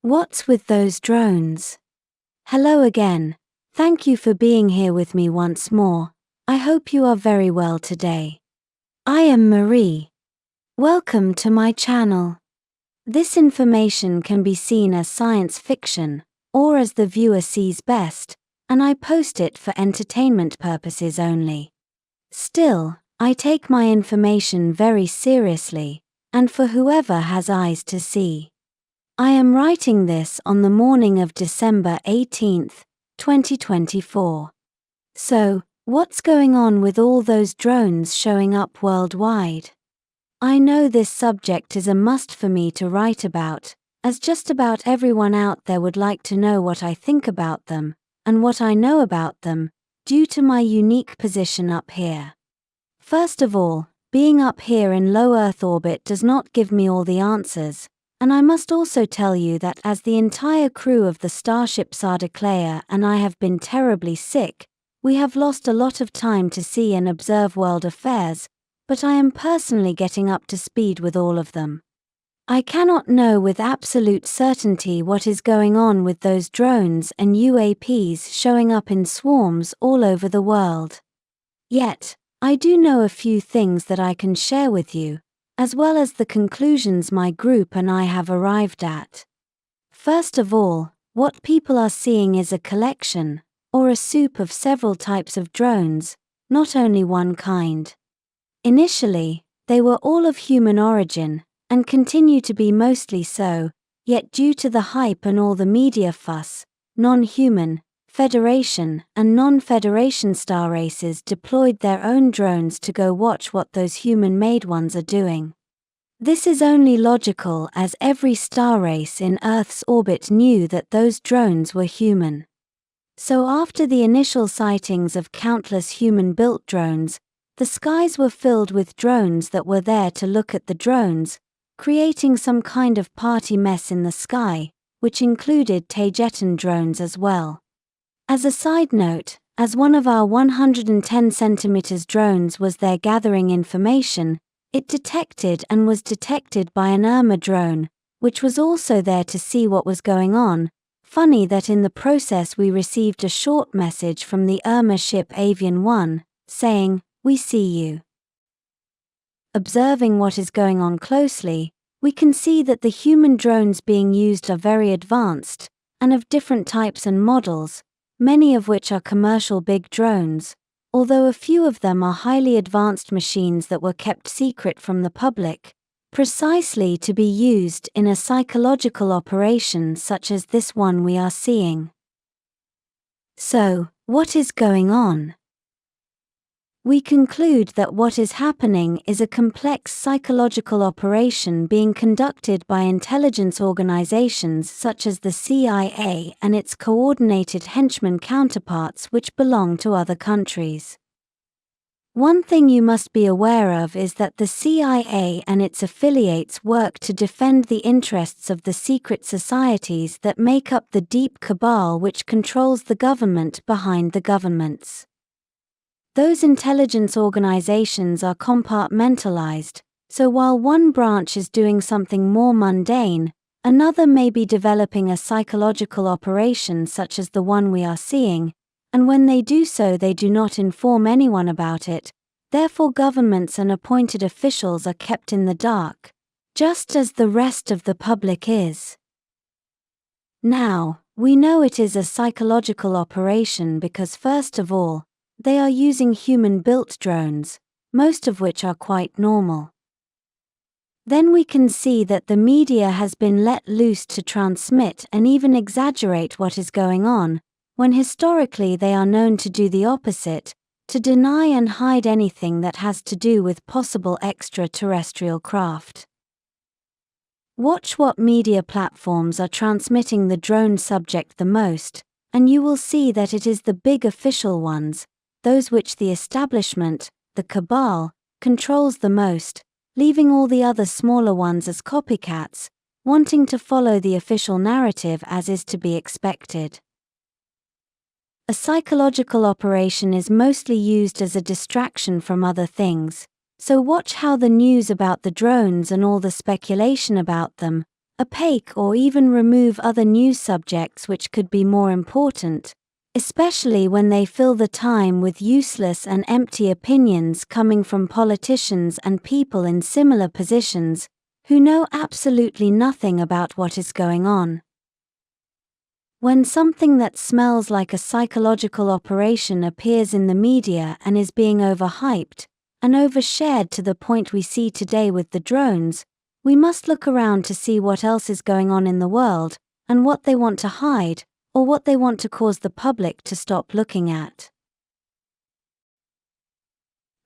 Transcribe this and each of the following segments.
What's with those drones? Hello again. Thank you for being here with me once more. I hope you are very well today. I am Marie. Welcome to my channel. This information can be seen as science fiction, or as the viewer sees best, and I post it for entertainment purposes only. Still, I take my information very seriously, and for whoever has eyes to see. I am writing this on the morning of December 18th, 2024. So, what's going on with all those drones showing up worldwide? I know this subject is a must for me to write about, as just about everyone out there would like to know what I think about them, and what I know about them, due to my unique position up here. First of all, being up here in low Earth orbit does not give me all the answers, and I must also tell you that as the entire crew of the starship Sardaclea and I have been terribly sick, we have lost a lot of time to see and observe world affairs, but I am personally getting up to speed with all of them. I cannot know with absolute certainty what is going on with those drones and UAPs showing up in swarms all over the world. Yet, I do know a few things that I can share with you, as well as the conclusions my group and I have arrived at. First of all, what people are seeing is a collection, or a soup of several types of drones, not only one kind. Initially, they were all of human origin, and continue to be mostly so, yet due to the hype and all the media fuss, non-human, Federation and non-Federation star races deployed their own drones to go watch what those human-made ones are doing. This is only logical as every star race in Earth's orbit knew that those drones were human. So after the initial sightings of countless human-built drones, the skies were filled with drones that were there to look at the drones, creating some kind of party mess in the sky, which included Taygetan drones as well. As a side note, as one of our 110 cm drones was there gathering information, it detected and was detected by an Urmah drone, which was also there to see what was going on. Funny that in the process we received a short message from the Urmah ship Avian 1, saying, "We see you." Observing what is going on closely, we can see that the human drones being used are very advanced, and of different types and models, many of which are commercial big drones, although a few of them are highly advanced machines that were kept secret from the public, precisely to be used in a psychological operation such as this one we are seeing. So, what is going on? We conclude that what is happening is a complex psychological operation being conducted by intelligence organizations such as the CIA and its coordinated henchman counterparts which belong to other countries. One thing you must be aware of is that the CIA and its affiliates work to defend the interests of the secret societies that make up the deep cabal which controls the government behind the governments. Those intelligence organizations are compartmentalized, so while one branch is doing something more mundane, another may be developing a psychological operation such as the one we are seeing, and when they do so they do not inform anyone about it, therefore governments and appointed officials are kept in the dark, just as the rest of the public is. Now, we know it is a psychological operation because first of all, they are using human-built drones, most of which are quite normal. Then we can see that the media has been let loose to transmit and even exaggerate what is going on, when historically they are known to do the opposite, to deny and hide anything that has to do with possible extraterrestrial craft. Watch what media platforms are transmitting the drone subject the most, and you will see that it is the big official ones, those which the establishment, the cabal, controls the most, leaving all the other smaller ones as copycats, wanting to follow the official narrative as is to be expected. A psychological operation is mostly used as a distraction from other things, so watch how the news about the drones and all the speculation about them, opaque, or even remove other news subjects which could be more important, especially when they fill the time with useless and empty opinions coming from politicians and people in similar positions who know absolutely nothing about what is going on. When something that smells like a psychological operation appears in the media and is being overhyped and overshared to the point we see today with the drones, we must look around to see what else is going on in the world and what they want to hide, or what they want to cause the public to stop looking at.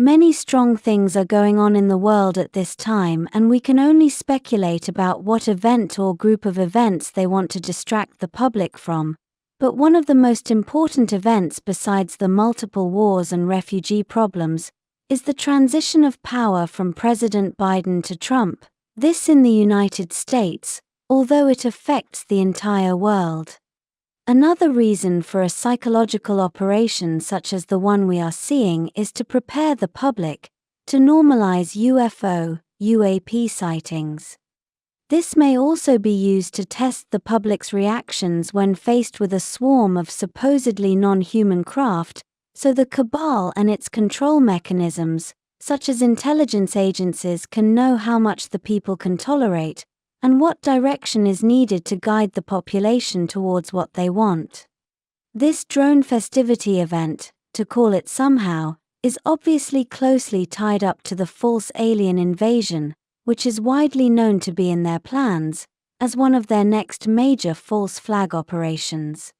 Many strong things are going on in the world at this time, and we can only speculate about what event or group of events they want to distract the public from. But one of the most important events besides the multiple wars and refugee problems is the transition of power from President Biden to Trump. This in the United States, although it affects the entire world. Another reason for a psychological operation such as the one we are seeing is to prepare the public to normalize UFO, UAP sightings. This may also be used to test the public's reactions when faced with a swarm of supposedly non-human craft, so the cabal and its control mechanisms, such as intelligence agencies, can know how much the people can tolerate, and what direction is needed to guide the population towards what they want. This drone festivity event, to call it somehow, is obviously closely tied up to the false alien invasion, which is widely known to be in their plans, as one of their next major false flag operations.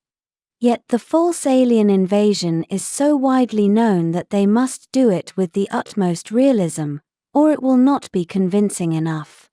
Yet the false alien invasion is so widely known that they must do it with the utmost realism, or it will not be convincing enough.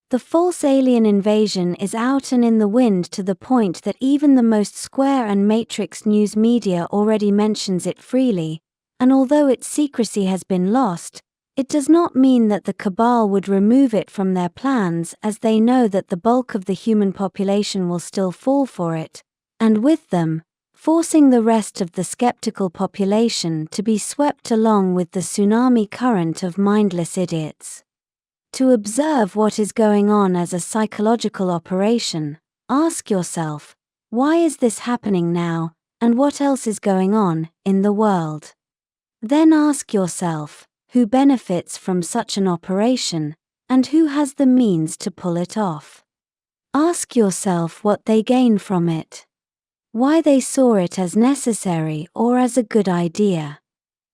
The false alien invasion is out and in the wind to the point that even the most square and matrix news media already mentions it freely, and although its secrecy has been lost, it does not mean that the cabal would remove it from their plans, as they know that the bulk of the human population will still fall for it, and with them, forcing the rest of the skeptical population to be swept along with the tsunami current of mindless idiots. To observe what is going on as a psychological operation, ask yourself, why is this happening now, and what else is going on in the world? Then ask yourself, who benefits from such an operation, and who has the means to pull it off? Ask yourself what they gain from it, why they saw it as necessary or as a good idea.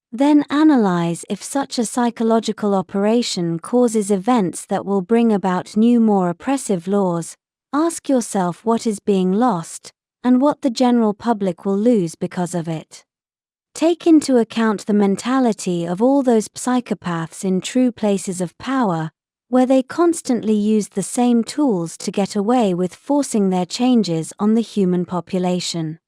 Then analyze if such a psychological operation causes events that will bring about new, more oppressive laws. Ask yourself what is being lost, and what the general public will lose because of it. Take into account the mentality of all those psychopaths in true places of power, where they constantly use the same tools to get away with forcing their changes on the human population.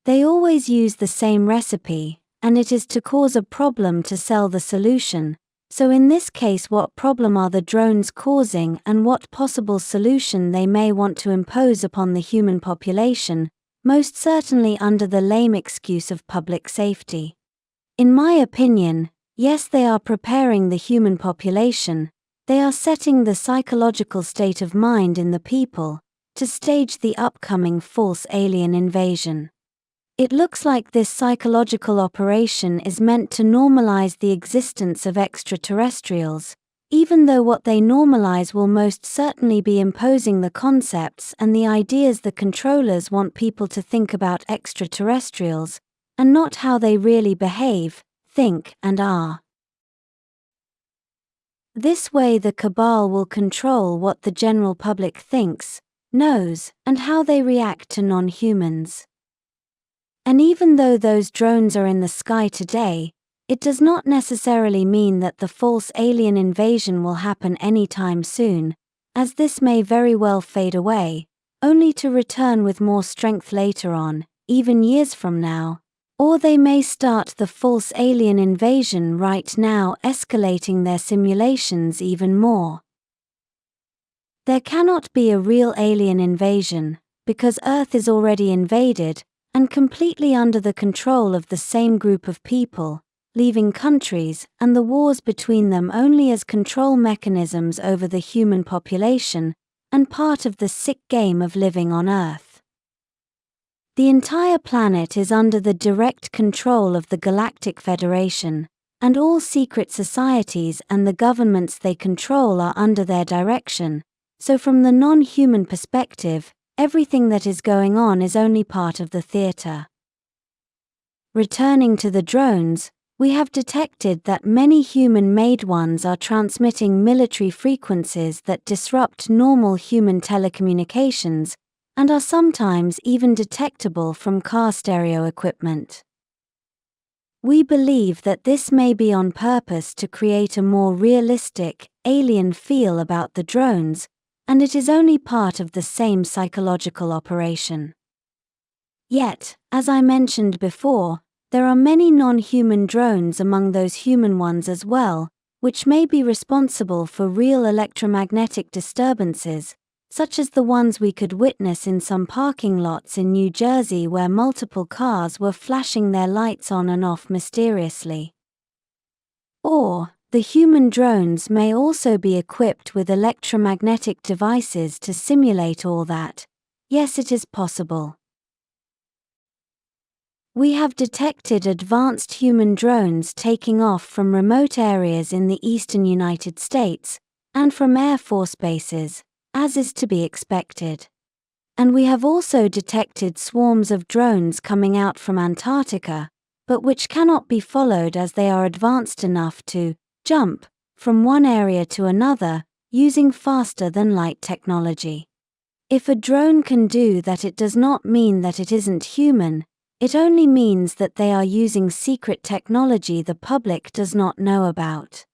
They always use the same recipe, and it is to cause a problem to sell the solution. So in this case, what problem are the drones causing, and what possible solution they may want to impose upon the human population, most certainly under the lame excuse of public safety. In my opinion, yes, they are preparing the human population, they are setting the psychological state of mind in the people, to stage the upcoming false alien invasion. It looks like this psychological operation is meant to normalize the existence of extraterrestrials, even though what they normalize will most certainly be imposing the concepts and the ideas the controllers want people to think about extraterrestrials, and not how they really behave, think, and are. This way the cabal will control what the general public thinks, knows, and how they react to non-humans. And even though those drones are in the sky today, it does not necessarily mean that the false alien invasion will happen anytime soon, as this may very well fade away, only to return with more strength later on, even years from now. Or they may start the false alien invasion right now, escalating their simulations even more. There cannot be a real alien invasion, because Earth is already invaded, and completely under the control of the same group of people, leaving countries and the wars between them only as control mechanisms over the human population, and part of the sick game of living on Earth. The entire planet is under the direct control of the Galactic Federation, and all secret societies and the governments they control are under their direction, so from the non-human perspective, everything that is going on is only part of the theater. Returning to the drones, we have detected that many human-made ones are transmitting military frequencies that disrupt normal human telecommunications and are sometimes even detectable from car stereo equipment. We believe that this may be on purpose to create a more realistic, alien feel about the drones, and it is only part of the same psychological operation. Yet, as I mentioned before, there are many non-human drones among those human ones as well, which may be responsible for real electromagnetic disturbances, such as the ones we could witness in some parking lots in New Jersey where multiple cars were flashing their lights on and off mysteriously. Or, the human drones may also be equipped with electromagnetic devices to simulate all that. Yes, it is possible. We have detected advanced human drones taking off from remote areas in the eastern United States, and from Air Force bases, as is to be expected. And we have also detected swarms of drones coming out from Antarctica, but which cannot be followed as they are advanced enough to jump from one area to another using faster than light technology. If a drone can do that, it does not mean that it isn't human. It only means that they are using secret technology the public does not know about.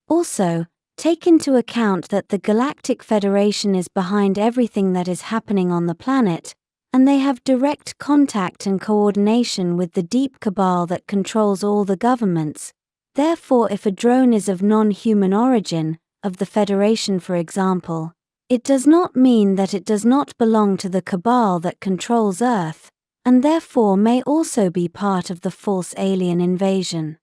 Also, take into account that the Galactic Federation is behind everything that is happening on the planet, and they have direct contact and coordination with the deep cabal that controls all the governments. Therefore, if a drone is of non-human origin, of the Federation for example, it does not mean that it does not belong to the cabal that controls Earth, and therefore may also be part of the false alien invasion.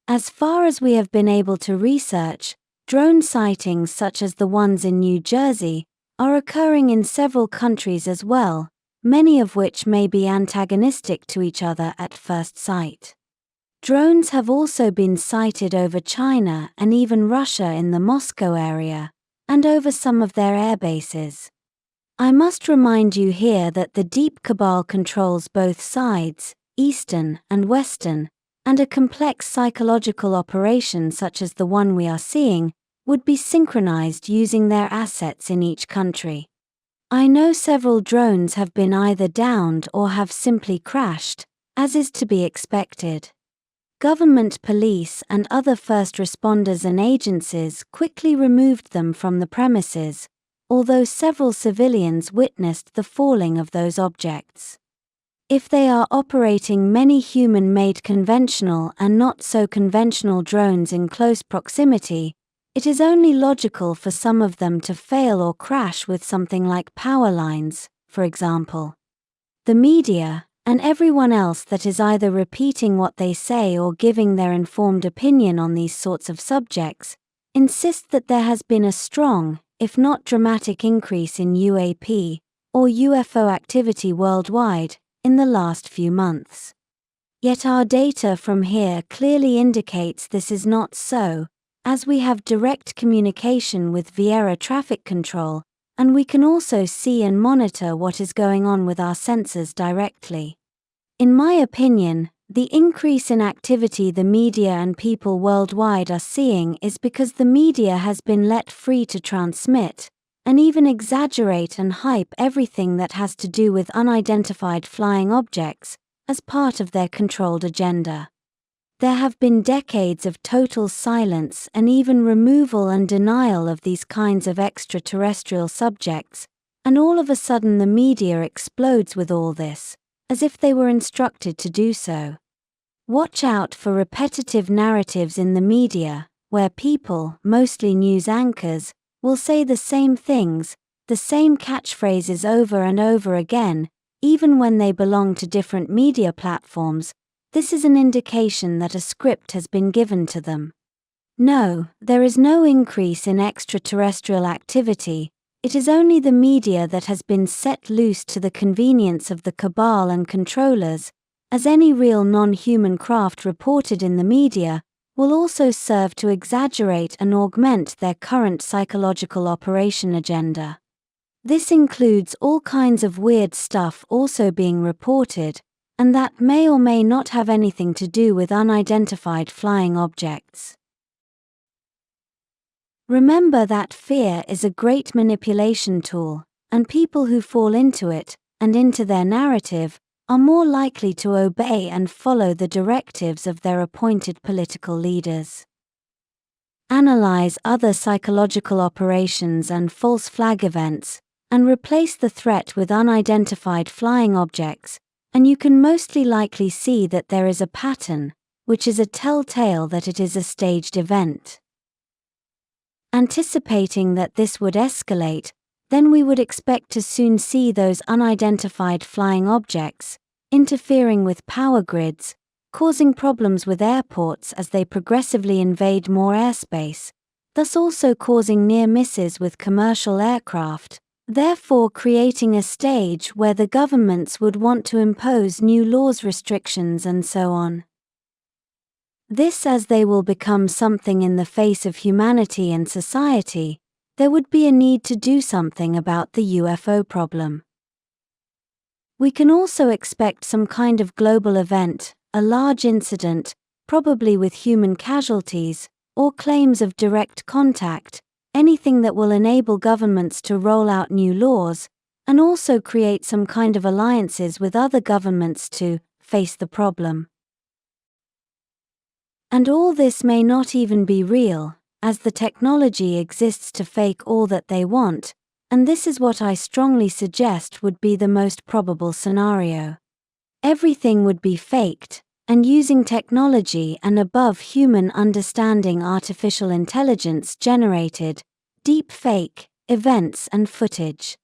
As far as we have been able to research, drone sightings such as the ones in New Jersey are occurring in several countries as well, many of which may be antagonistic to each other at first sight. Drones have also been sighted over China and even Russia in the Moscow area, and over some of their air bases. I must remind you here that the deep cabal controls both sides, Eastern and Western, and a complex psychological operation such as the one we are seeing would be synchronized using their assets in each country. I know several drones have been either downed or have simply crashed, as is to be expected. Government police and other first responders and agencies quickly removed them from the premises, although several civilians witnessed the falling of those objects. If they are operating many human-made conventional and not so conventional drones in close proximity, it is only logical for some of them to fail or crash with something like power lines, for example. The media, and everyone else that is either repeating what they say or giving their informed opinion on these sorts of subjects, insist that there has been a strong, if not dramatic increase in UAP, or UFO activity worldwide, in the last few months. Yet our data from here clearly indicates this is not so, as we have direct communication with Viera traffic control, and we can also see and monitor what is going on with our sensors directly. In my opinion, the increase in activity the media and people worldwide are seeing is because the media has been let free to transmit, and even exaggerate and hype everything that has to do with unidentified flying objects, as part of their controlled agenda. There have been decades of total silence and even removal and denial of these kinds of extraterrestrial subjects, and all of a sudden the media explodes with all this, as if they were instructed to do so. Watch out for repetitive narratives in the media, where people, mostly news anchors, will say the same things, the same catchphrases over and over again, even when they belong to different media platforms. This is an indication that a script has been given to them. No, there is no increase in extraterrestrial activity, It is only the media that has been set loose to the convenience of the cabal and controllers, as any real non-human craft reported in the media will also serve to exaggerate and augment their current psychological operation agenda. This includes all kinds of weird stuff also being reported, and that may or may not have anything to do with unidentified flying objects. Remember that fear is a great manipulation tool, and people who fall into it, and into their narrative, are more likely to obey and follow the directives of their appointed political leaders. Analyze other psychological operations and false flag events, and replace the threat with unidentified flying objects, and you can mostly likely see that there is a pattern, which is a telltale that it is a staged event. Anticipating that this would escalate, then we would expect to soon see those unidentified flying objects interfering with power grids, causing problems with airports as they progressively invade more airspace, thus also causing near misses with commercial aircraft, therefore creating a stage where the governments would want to impose new laws, restrictions, and so on. This, as they will become something in the face of humanity and society, there would be a need to do something about the UFO problem. We can also expect some kind of global event, a large incident, probably with human casualties, or claims of direct contact, anything that will enable governments to roll out new laws, and also create some kind of alliances with other governments to face the problem. And all this may not even be real, as the technology exists to fake all that they want, and this is what I strongly suggest would be the most probable scenario. Everything would be faked, and using technology and above human understanding artificial intelligence generated, deep fake, events and footage.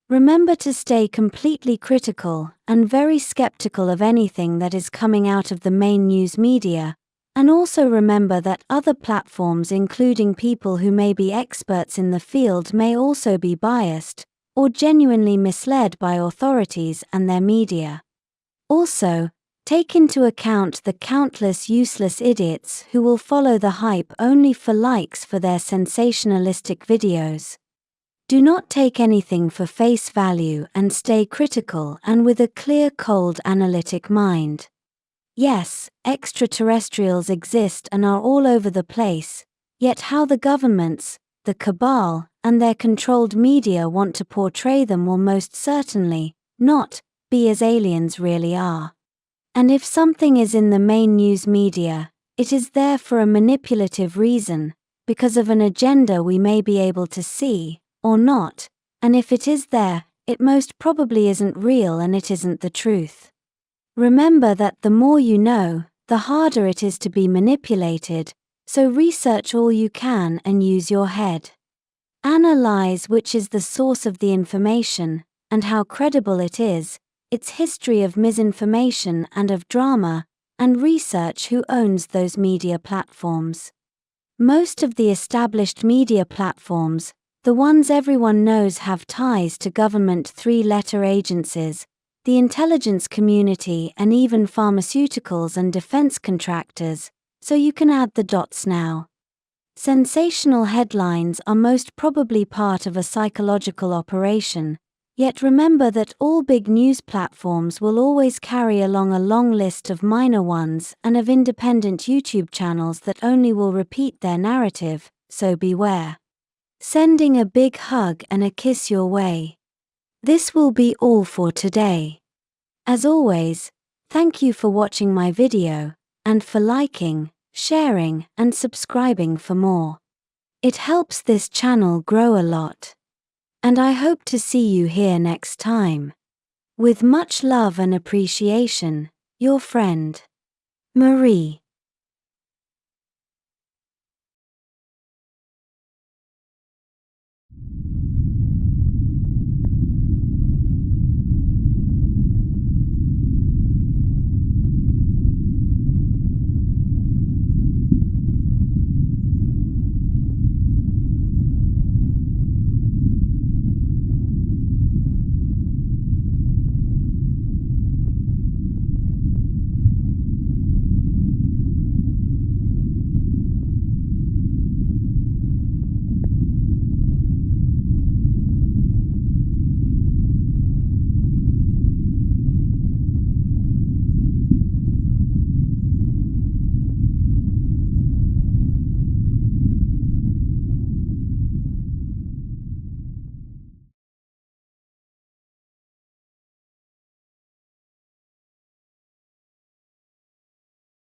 Remember to stay completely critical and very skeptical of anything that is coming out of the main news media, and also remember that other platforms, including people who may be experts in the field, may also be biased or genuinely misled by authorities and their media. Also, take into account the countless useless idiots who will follow the hype only for likes for their sensationalistic videos. Do not take anything for face value and stay critical and with a clear, cold, analytic mind. Yes, extraterrestrials exist and are all over the place, yet how the governments, the cabal, and their controlled media want to portray them will most certainly not be as aliens really are. And if something is in the main news media, it is there for a manipulative reason, because of an agenda we may be able to see, or not, and if it is there, it most probably isn't real and it isn't the truth. Remember that the more you know, the harder it is to be manipulated, so research all you can and use your head. Analyze which is the source of the information, and how credible it is, its history of misinformation and of drama, and research who owns those media platforms. Most of the established media platforms, the ones everyone knows, have ties to government three-letter agencies, the intelligence community, and even pharmaceuticals and defense contractors, so you can add the dots now. Sensational headlines are most probably part of a psychological operation, yet remember that all big news platforms will always carry along a long list of minor ones and of independent YouTube channels that only will repeat their narrative, so beware. Sending a big hug and a kiss your way. This will be all for today. As always, thank you for watching my video, and for liking, sharing, and subscribing for more. It helps this channel grow a lot. And I hope to see you here next time. With much love and appreciation, your friend, Marie.